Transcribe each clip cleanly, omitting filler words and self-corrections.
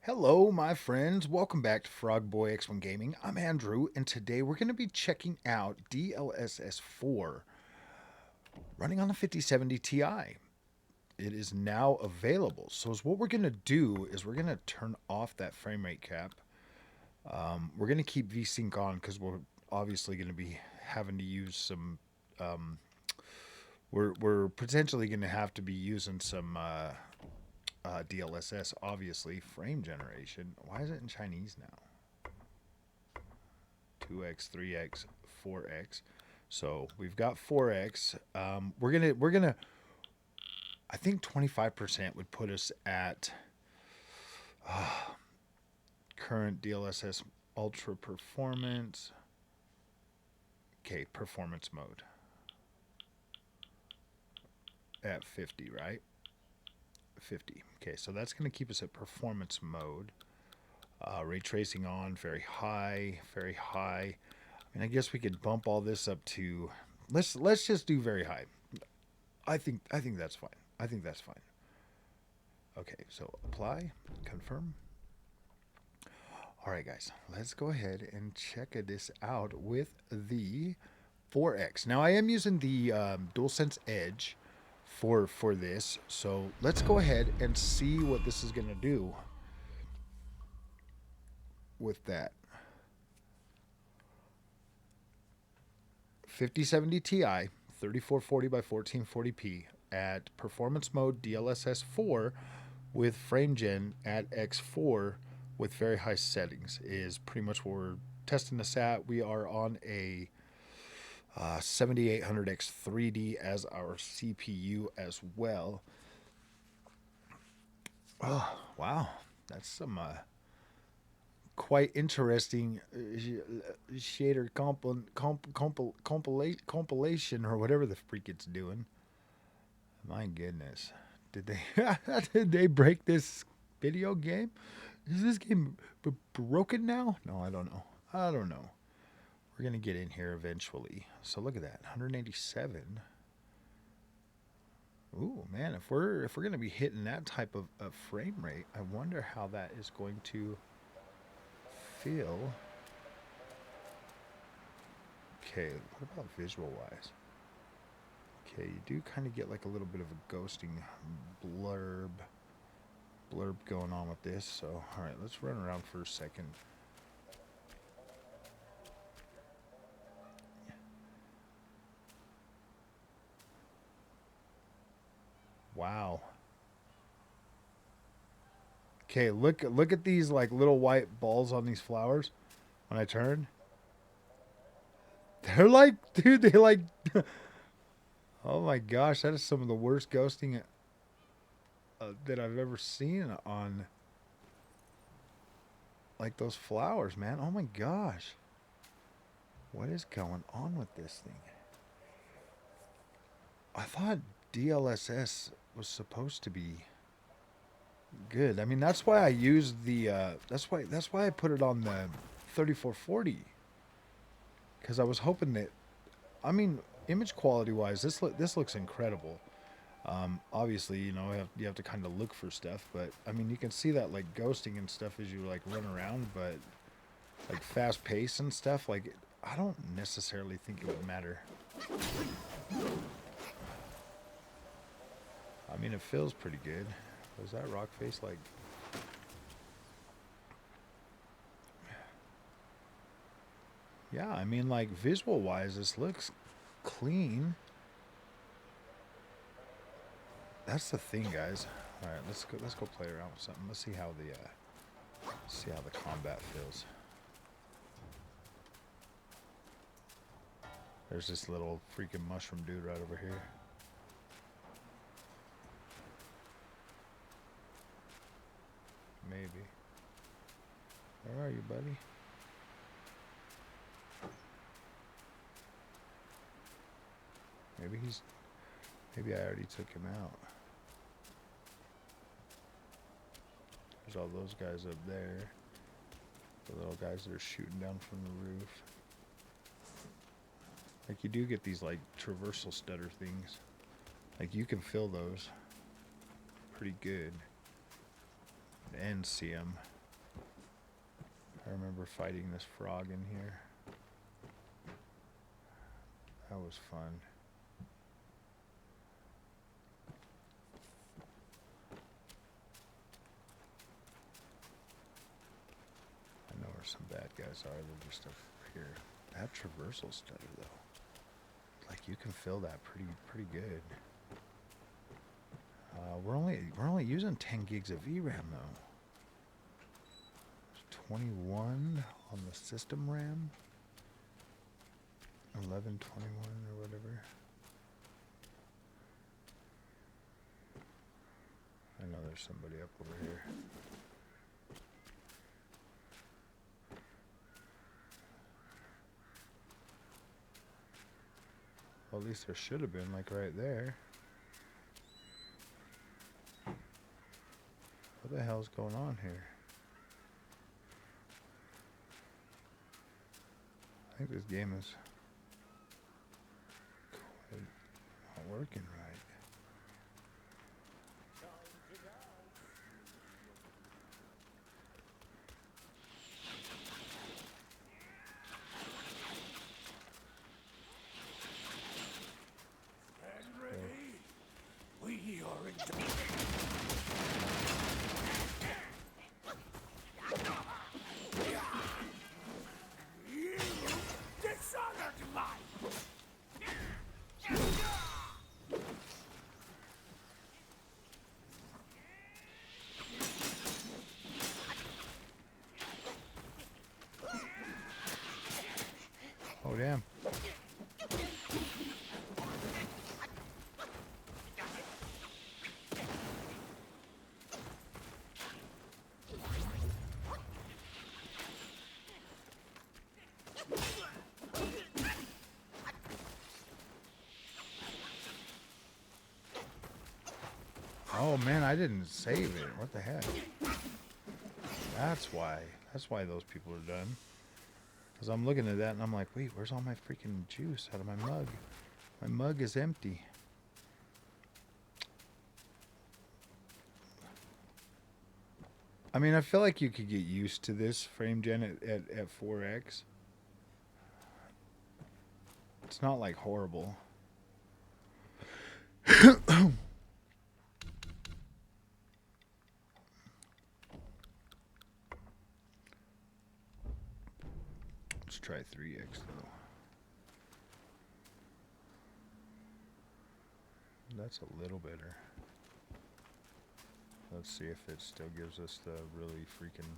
Hello, my friends. Welcome back to Frog Boy X1 Gaming. I'm Andrew, and today we're going to be checking out DLSS4 running on the 5070 Ti. It is now available. So, what we're going to do is we're going to turn off that frame rate cap. We're going to keep VSync on because we're obviously going to be having to use some. We're potentially going to have to be using some. DLSS, obviously, frame generation. Why is it in Chinese now? 2x, 3x, 4x. So we've got 4x. We're gonna. I think 25% would put us at current DLSS ultra performance. Okay, performance mode at 50, right? 50. Okay, so that's going to keep us at performance mode. Ray tracing on, very high, very high. I mean, I guess we could bump all this up to let's just do very high. I think that's fine. I think that's fine. Okay, so apply, confirm. All right, guys, let's go ahead and check this out with the 4X. Now, I am using the DualSense Edge for this, so let's go ahead and see what this is going to do with that. 5070 Ti, 3440 by 1440p at performance mode DLSS 4 with frame gen at X4 with very high settings is pretty much what we're testing this at. We are on a 7800X 3D as our CPU as well. Oh, wow. That's some quite interesting shader compilation or whatever the freak it's doing. My goodness. Did they did they break this video game? Is this game broken now? No, I don't know. I don't know. We're gonna get in here eventually. So look at that, 187. Ooh, man, if we're gonna be hitting that type of frame rate, I wonder how that is going to feel. Okay, what about visual wise? Okay, you do kind of get like a little bit of a ghosting blurb going on with this. So, all right, let's run around for a second. Wow. Okay, look at these like little white balls on these flowers when I turn. They're like, dude, they like oh my gosh, that is some of the worst ghosting that I've ever seen on like those flowers, man. Oh my gosh. What is going on with this thing? I thought DLSS was supposed to be good. I mean, that's why I used the that's why I put it on the 3440 cuz I was hoping that I mean, image quality wise, this looks incredible. Obviously, you know, you have to kind of look for stuff, but I mean, you can see that like ghosting and stuff as you like run around, but like fast pace and stuff, like I don't necessarily think it would matter. I mean, it feels pretty good. Was that rock face like? Yeah, I mean, like visual wise, this looks clean. That's the thing, guys. All right, let's go play around with something. Let's see how the combat feels. There's this little freaking mushroom dude right over here. Maybe. Where are you, buddy? Maybe I already took him out. There's all those guys up there. The little guys that are shooting down from the roof. Like you do get these like traversal stutter things. Like you can feel those pretty good and see them. I remember fighting this frog in here. That was fun. I know where some bad guys are. They're just over here. That traversal stutter though, like you can feel that pretty good. We're only using 10 gigs of VRAM though. 21 on the system RAM. 1121 or whatever. I know there's somebody up over here. Well, at least there should have been, like right there. What the hell's going on here? I think this game is quite not working right. Stand ready. We are in. Oh, damn. Oh man, I didn't save it. What the heck? That's why. That's why those people are done. Because I'm looking at that and I'm like, wait, where's all my freaking juice out of my mug? My mug is empty. I mean, I feel like you could get used to this frame gen at 4x. It's not like horrible. Let's try 3x though. That's a little better. Let's see if it still gives us the really freaking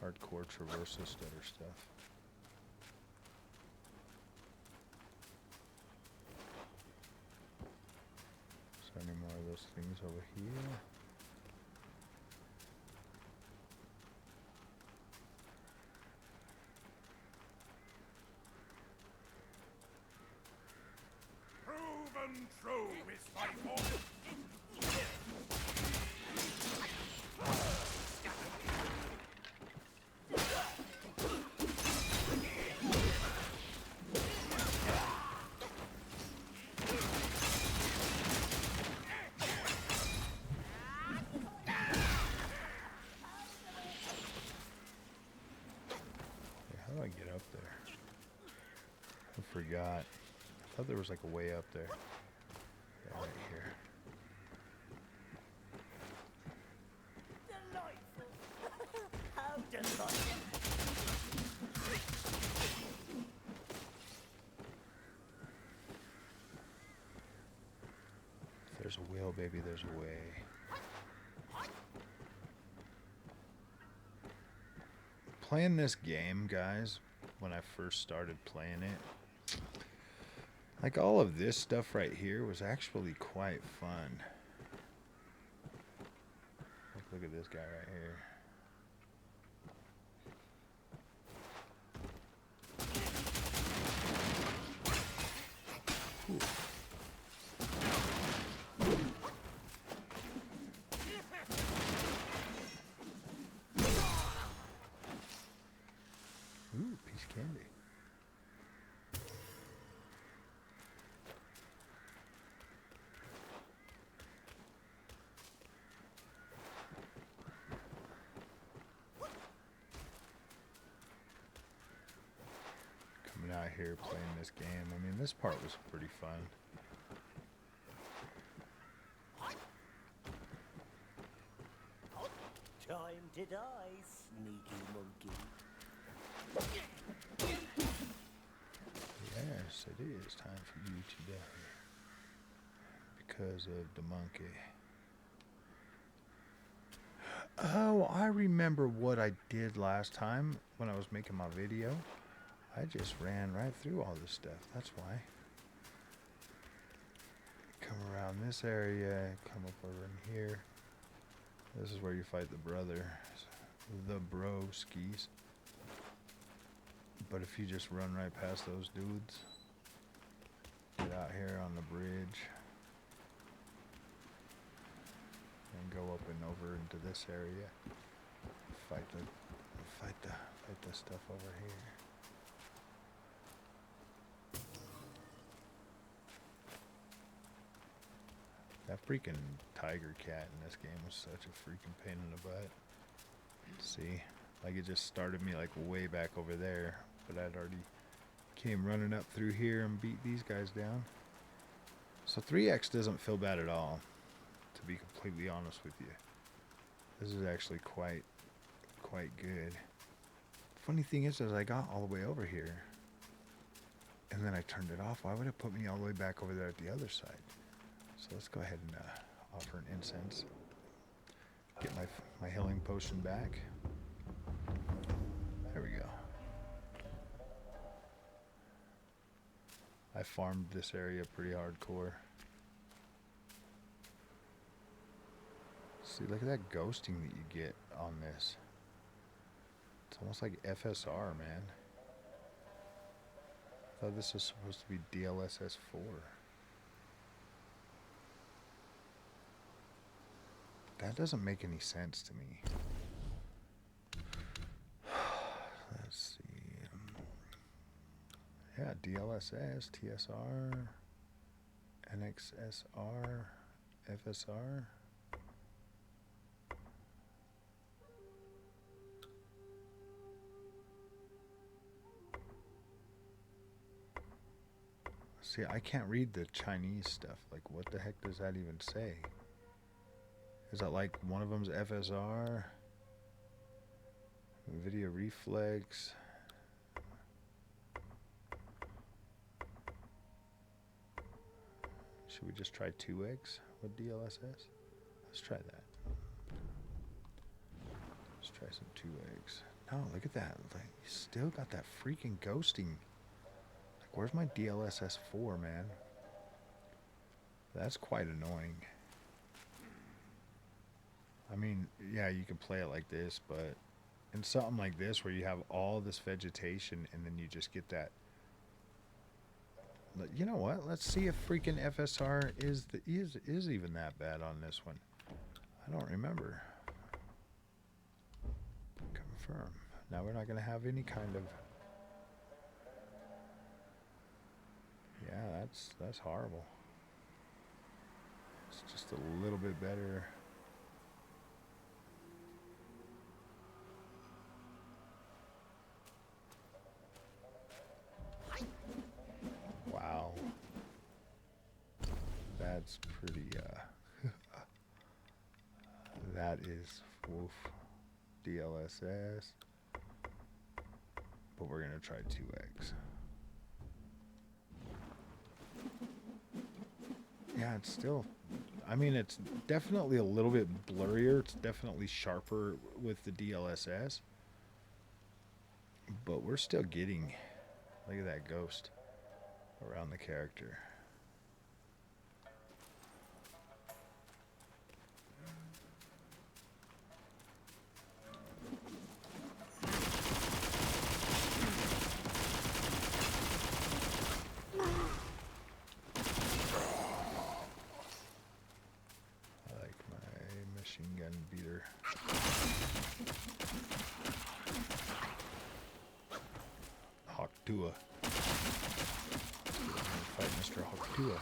hardcore traversal stutter stuff. So any more of those things over here? Proven true is my fault. How do I get up there? I forgot. I thought there was like a way up there. Yeah, right here. Delightful. How delightful. If there's a will, baby, there's a way. Playing this game, guys, when I first started playing it, like all of this stuff right here was actually quite fun. Look at this guy right here. Ooh, piece of candy. here playing this game. I mean, this part was pretty fun. Time to die, sneaky monkey. Yes, it is time for you to die. Because of the monkey. Oh, I remember what I did last time when I was making my video. I just ran right through all this stuff. That's why. Come around this area, come up over in here. This is where you fight the brother, the broskies. But if you just run right past those dudes, get out here on the bridge, and go up and over into this area, fight the stuff over here. That freaking tiger cat in this game was such a freaking pain in the butt. See, like it just started me like way back over there, but I'd already came running up through here and beat these guys down. So 3X doesn't feel bad at all, to be completely honest with you. This is actually quite good. Funny thing is I got all the way over here, and then I turned it off. Why would it put me all the way back over there at the other side? So let's go ahead and offer an incense. Get my healing potion back. There we go. I farmed this area pretty hardcore. See, look at that ghosting that you get on this. It's almost like FSR, man. I thought this was supposed to be DLSS4. That doesn't make any sense to me. Let's see. Yeah, DLSS, TSR, NXSR, FSR. See, I can't read the Chinese stuff. Like, what the heck does that even say? Is that like one of them's FSR? Video reflex. Should we just try 2X with DLSS? Let's try that. Let's try some 2X. No, look at that. Like, you still got that freaking ghosting. Like, where's my DLSS4, man? That's quite annoying. I mean, yeah, you can play it like this, but in something like this where you have all this vegetation and then you just get that. You know what? Let's see if freaking FSR is even that bad on this one. I don't remember. Confirm. Now we're not going to have any kind of. Yeah, that's horrible. It's just a little bit better. Wow. That's pretty, that is, woof, DLSS, but we're gonna try 2X. Yeah, it's still, I mean, it's definitely a little bit blurrier, it's definitely sharper with the DLSS, but we're still getting, look at that ghost around the character. I like my machine gun beater. Hawk Tua. Fight Mr. Hawk Tua.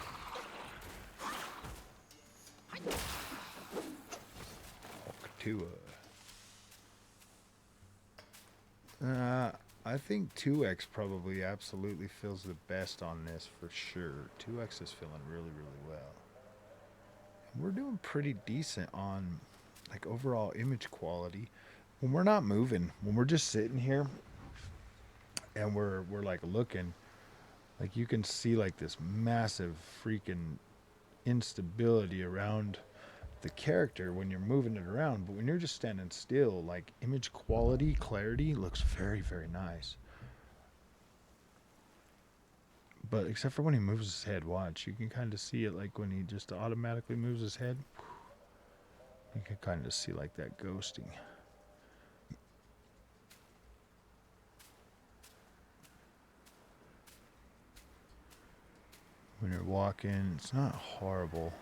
I think 2x probably absolutely feels the best on this for sure. 2x is feeling really, really well. And we're doing pretty decent on like overall image quality. When we're not moving, when we're just sitting here and we're like looking, like you can see like this massive freaking instability around the character when you're moving it around, but when you're just standing still, like image quality, clarity looks very, very nice. But except for when he moves his head, watch, you can kind of see it like when he just automatically moves his head. You can kind of see like that ghosting. When you're walking, it's not horrible.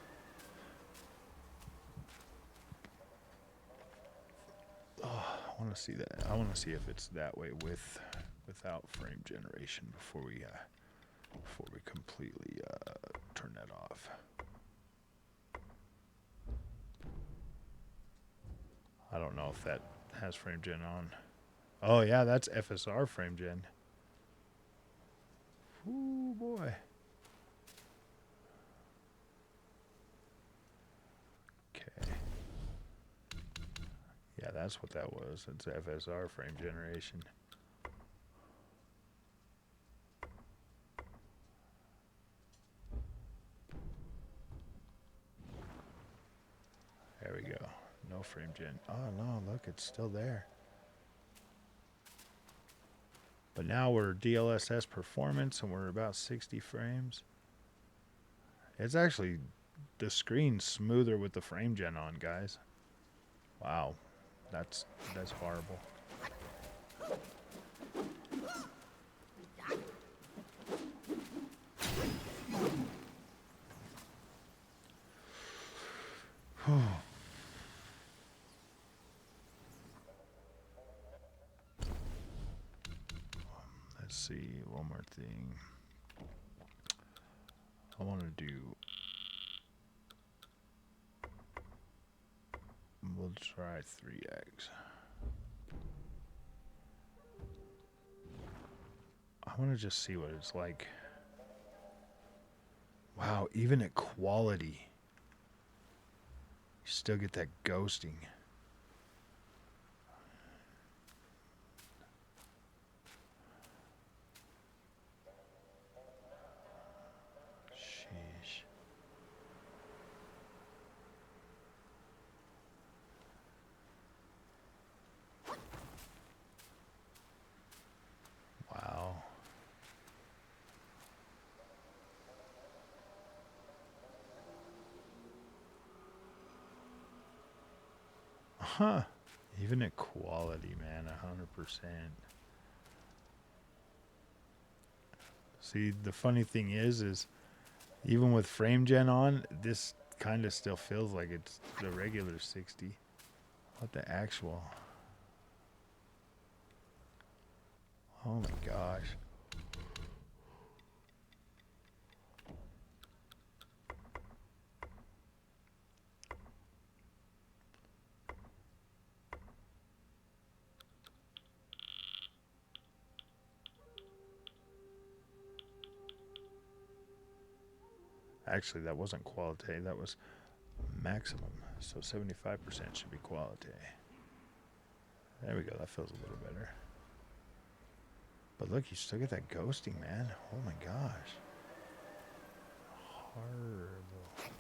Oh, I want to see that. I want to see if it's that way without frame generation before we completely turn that off. I don't know if that has frame gen on. Oh yeah, that's FSR frame gen. Ooh boy. Okay. Yeah, that's what that was. It's FSR frame generation. There we go. No frame gen. Oh no, look, it's still there. But now we're DLSS performance and we're about 60 frames. It's actually, the screen's smoother with the frame gen on, guys. Wow. That's horrible. Let's see, one more thing. I want to do, we'll try 3x. I want to just see what it's like. Wow, even at quality, you still get that ghosting. Sheesh. Wow. Huh. Even at quality, man, 100%. See, the funny thing is even with frame gen on, this kind of still feels like it's the regular 60. What the actual? Oh my gosh. Actually, that wasn't quality, that was maximum. So 75% should be quality. There we go, that feels a little better. But look, you still get that ghosting, man. Oh my gosh. Horrible.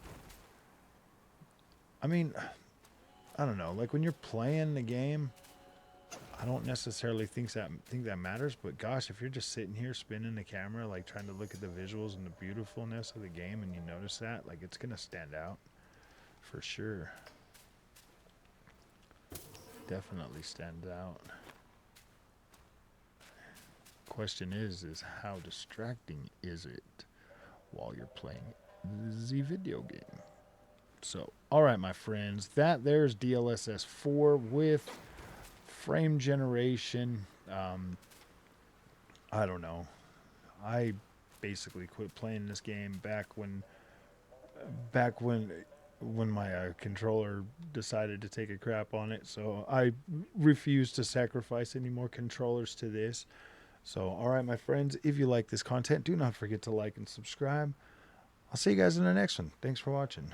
I mean, I don't know. Like when you're playing the game, I don't necessarily think that matters. But gosh, if you're just sitting here spinning the camera, like trying to look at the visuals and the beautifulness of the game, and you notice that, like it's gonna stand out for sure. Definitely stand out. Question is how distracting is it while you're playing the video game? So, all right, my friends, there's DLSS4 with frame generation. I don't know. I basically quit playing this game back when my controller decided to take a crap on it. So I refuse to sacrifice any more controllers to this. So, all right, my friends, if you like this content, do not forget to like and subscribe. I'll see you guys in the next one. Thanks for watching.